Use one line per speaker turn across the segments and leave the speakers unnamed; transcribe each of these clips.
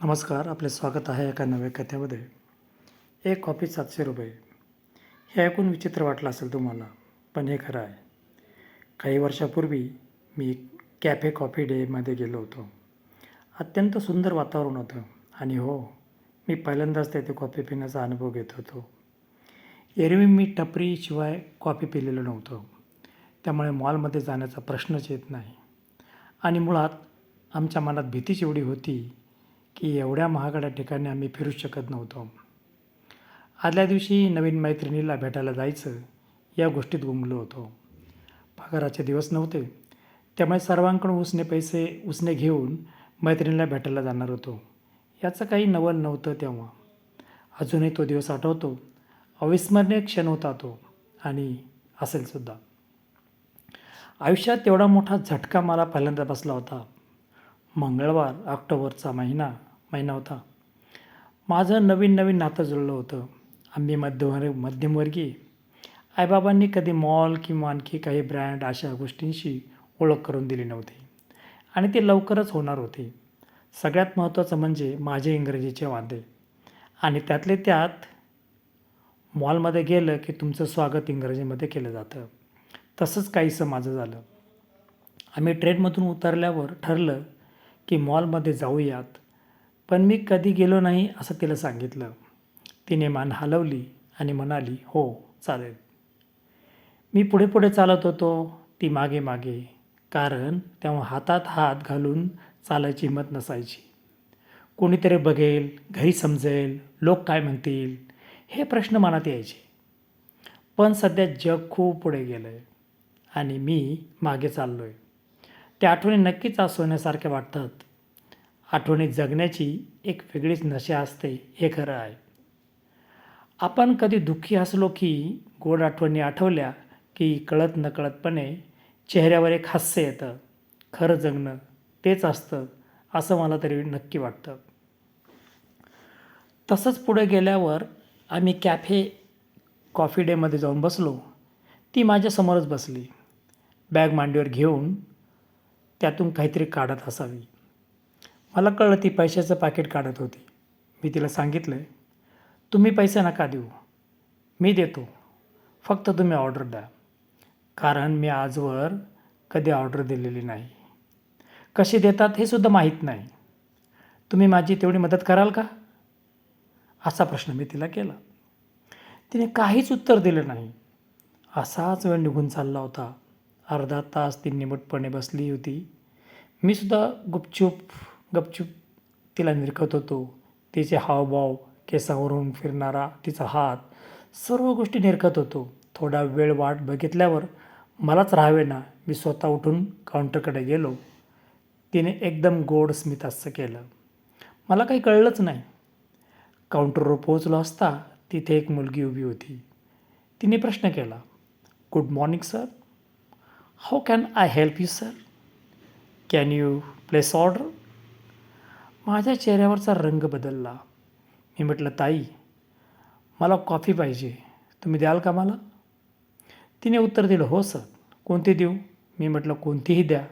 नमस्कार. आपले स्वागत आहे एका नव्या कथेमध्ये. एक कॉफी 700 रुपये. हे ऐकून विचित्र वाटलं असेल तुम्हाला, पण हे खरं आहे. काही वर्षापूर्वी मी कॅफे कॉफी डेमध्ये गेलो होतो. अत्यंत सुंदर वातावरण होतं आणि हो, मी पहिल्यांदाच तेथे कॉफी पिण्याचा अनुभव घेत होतो. एरवी मी टपरीशिवाय कॉफी पिलेलं नव्हतं, त्यामुळे मॉलमध्ये जाण्याचा प्रश्नच येत नाही. आणि मुळात आमच्या मनात भीतीच एवढी होती की एवढ्या महागड्या ठिकाणी आम्ही फिरूच शकत नव्हतो. आदल्या दिवशी नवीन मैत्रिणीला भेटायला जायचं या गोष्टीत गुंगलो होतो. पगाराचे दिवस नव्हते, त्यामुळे सर्वांकडून उसने घेऊन मैत्रिणीला भेटायला जाणार होतो. याचं काही नवल नव्हतं तेव्हा. अजूनही तो दिवस आठवतो. अविस्मरणीय क्षण होता तो आणि असेलसुद्धा. आयुष्यात एवढा मोठा झटका मला पहिल्यांदा बसला होता. मंगळवार, ऑक्टोबरचा महिना होता. माझं नवीन नवीन नातं जुळलं होतं. आम्ही मध्यमवर्गीय. आईबाबांनी कधी मॉल किंवा आणखी काही ब्रँड अशा गोष्टींशी ओळख करून दिली नव्हती आणि ते लवकरच होणार होते. सगळ्यात महत्त्वाचं म्हणजे माझे इंग्रजीचे वांदे आणि त्यातले त्यात मॉलमध्ये गेलं की तुमचं स्वागत इंग्रजीमध्ये केलं जातं. तसंच काहीसं माझं झालं. आम्ही ट्रेनमधून उतरल्यावर ठरलं की मॉलमध्ये जाऊयात, पण मी कधी गेलो नाही असं तिला सांगितलं. तिने मान हलवली आणि म्हणाली, हो चालेल. मी पुढे पुढे चालत होतो, ती मागे मागे. कारण तेव्हा हातात हात घालून चालायची हिंमत नसायची. कोणीतरी बघेल, घरी समजेल, लोक काय म्हणतील, हे प्रश्न मनात यायचे. पण सध्या जग खूप पुढे गेलं आहे आणि मी मागे चाललो आहे. त्या आठवणी नक्कीच आसवण्यासारख्या वाटतात. आठवणी जगण्याची एक वेगळीच नशा असते, हे खरं आहे. आपण कधी दुःखी असलो की गोड आठवणी आठवल्या की कळत नकळतपणे चेहऱ्यावर एक हास्य येतं. खरं जगणं तेच असतं असं मला तरी नक्की वाटतं. तसंच पुढे गेल्यावर आम्ही कॅफे कॉफी डेमध्ये जाऊन बसलो. ती माझ्यासमोरच बसली, बॅग मांडीवर घेऊन त्यातून काहीतरी काढत असावी. मला कळलं ती पैशाचं पाकिट काढत होती. मी तिला सांगितलं, तुम्ही पैसे नका देऊ, मी देतो, फक्त तुम्ही ऑर्डर द्या. कारण मी आजवर कधी ऑर्डर दिलेली नाही. कशी देतात हे सुद्धा माहीत नाही. तुम्ही माझी तेवढी मदत कराल का, असा प्रश्न मी तिला केला. तिने काहीच उत्तर दिलं नाही. असाच वेळ निघून चालला होता. अर्धा तास ती निमूटपणे बसली होती. मी सुद्धा गपचूप तिला निरखत होतो. तिचे हावभाव, केसावरून फिरणारा तिचा हात, सर्व गोष्टी निरखत होतो. थोडा वेळ वाट बघितल्यावर मलाच राहावेना, मी स्वतः उठून काउंटरकडे गेलो. तिने एकदम गोड स्मितहास्य केलं. मला काही कळलंच नाही. काउंटरवर पोहोचलो असता तिथे एक मुलगी उभी होती. तिने प्रश्न केला, good morning sir, how can I help you sir, can you place order. माझ्या चेहऱ्यावरचा रंग बदलला. मी म्हटलं, ताई मला कॉफी पाहिजे, तुम्ही द्याल का मला. तिने उत्तर दिलं, हो सर, कोणती देऊ. मी म्हटलं, कोणतीही द्या.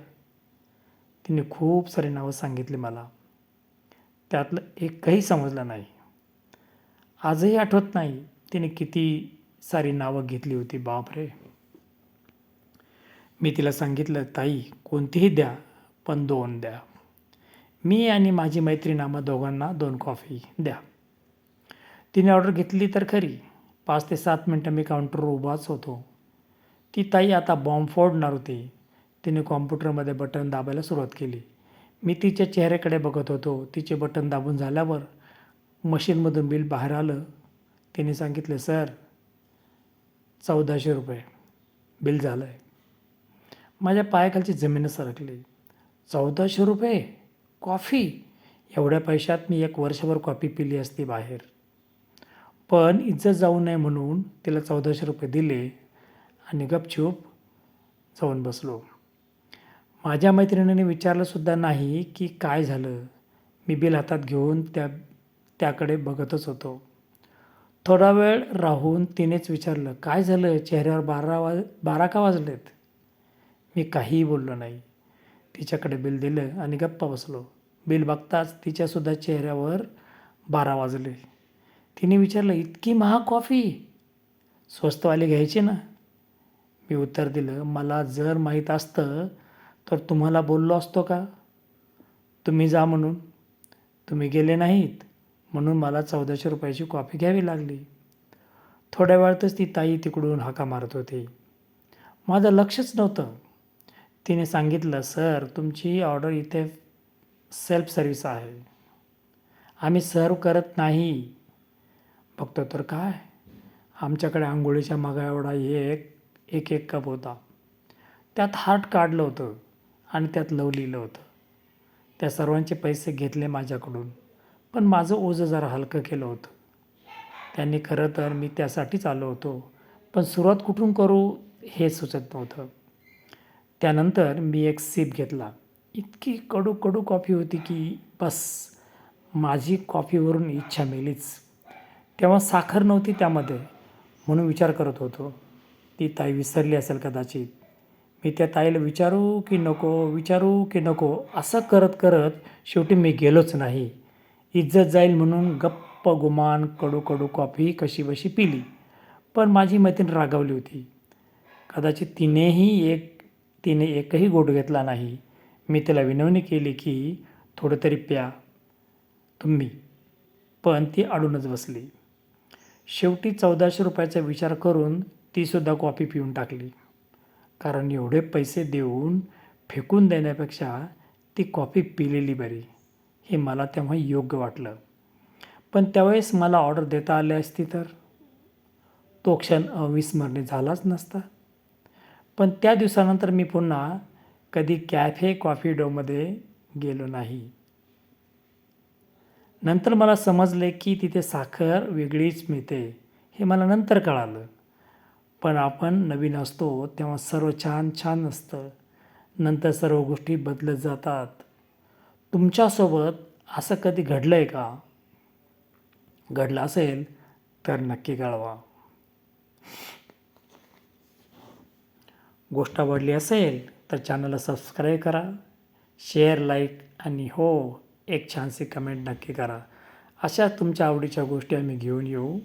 तिने खूप सारी नावं सांगितली मला. त्यातलं एकही समजलं नाही. आजही आठवत नाही तिने किती सारी नावं घेतली होती. बापरे. मी तिला सांगितलं, ताई कोणतीही द्या, पण 2 द्या. मी आणि माझी मैत्रीण आम्हा दोघांना 2 कॉफी द्या. तिने ऑर्डर घेतली तर खरी. 5 ते 7 मिनटं मी काउंटरवर उभाच होतो. ती ताई आता बॉम्ब फोडणार होती. तिने कॉम्प्युटरमध्ये बटन दाबायला सुरुवात केली. मी तिच्या चेहऱ्याकडे बघत होतो. तिचे बटन दाबून झाल्यावर मशीनमधून बिल बाहेर आलं. तिने सांगितलं, सर 1400 रुपये बिल झालं आहे. माझ्या पायाखालची जमीनच सरकली. 1400 रुपये कॉफी. एवढ्या पैशात मी 1 वर्षभर कॉफी पिली असती बाहेर. पण इज्जत जाऊ नये म्हणून तिला 1400 रुपये दिले आणि गपचूप जाऊन बसलो. माझ्या मैत्रिणीने विचारलंसुद्धा नाही की काय झालं. मी बिल हातात घेऊन त्याकडे बघतच होतो. थोडा वेळ राहून तिनेच विचारलं, काय झालं, चेहऱ्यावर 12 का वाजलेत. मी काहीही बोललो नाही. तिच्याकडे बिल दिलं आणि गप्पा बसलो. बिल बघताच तिच्यासुद्धा चेहऱ्यावर 12 वाजले. तिने विचारलं, इतकी महाग कॉफी? स्वस्तवाली घ्यायची ना? मी उत्तर दिलं, मला जर माहीत असतं तर तुम्हाला बोललो असतो का तुम्ही जा म्हणून? तुम्ही गेले नाहीत म्हणून मला 1400 रुपयाची कॉफी घ्यावी लागली. थोड्या वेळातच ती ताई तिकडून हाका मारत होती. माझं लक्षच नव्हतं. तिने सांगितलं, सर तुमची ऑर्डर इथे सेल्फ सर्व्हिस आहे. आम्ही सर्व करत नाही. बघतो तर काय, आमच्याकडे आंघोळीच्या मगा एवढा एक कप होता. त्यात हार्ट काढलं होतं आणि त्यात लव लिहिलं होतं. त्या सर्वांचे पैसे घेतले माझ्याकडून, पण माझं ओझं जरा हलकं केलं होतं. त्यांनी खरं तर मी त्यासाठीच आलो होतो, पण सुरुवात कुठून करू हे सुचत नव्हतं. त्यानंतर मी एक सिप घेतला. इतकी कडू कडू कॉफी होती की बस, माझी कॉफीवरून इच्छा मेलीच. तेव्हा साखर नव्हती त्यामध्ये म्हणून विचार करत होतो. ती ताई विसरली असेल कदाचित. मी त्या ताईला विचारू की नको, विचारू की नको असं करत करत शेवटी मी गेलोच नाही. इज्जत जाईल म्हणून गप्प गुमान कडू कडू कॉफी कशीबशी पिली. पण माझी मैत्रीण रागावली होती. कदाचित तिने एकही घोट घेतला नाही. मी तिला विनवणी केली की थोडं तरी प्या तुम्ही, पण ती अडूनच बसली. शेवटी 1400 रुपयाचा विचार करून तीसुद्धा कॉफी पिऊन टाकली. कारण एवढे पैसे देऊन फेकून देण्यापेक्षा ती कॉफी पिलेली बरी हे मला तेव्हा योग्य वाटलं. पण त्यावेळेस मला ऑर्डर देता आली असती तर तो क्षण अविस्मरणीय झालाच नसता. पण त्या दिवसानंतर मी पुन्हा कधी कॅफे कॉफी डोमध्ये गेलो नाही. नंतर मला समजले की तिथे साखर वेगळीच मिळते हे मला नंतर कळालं. पण आपण नवीन असतो तेव्हा सर्व छान छान असतं. नंतर सर्व गोष्टी बदलत जातात. तुमच्यासोबत असं कधी घडलं आहे का? घडलं असेल तर नक्की कळवा. गोष्ट आवडली असेल तर चॅनलला सबस्क्राईब करा, शेअर, लाईक आणि हो, एक छानशी कमेंट नक्की करा. अशा तुमच्या आवडीच्या गोष्टी आम्ही घेऊन येऊ.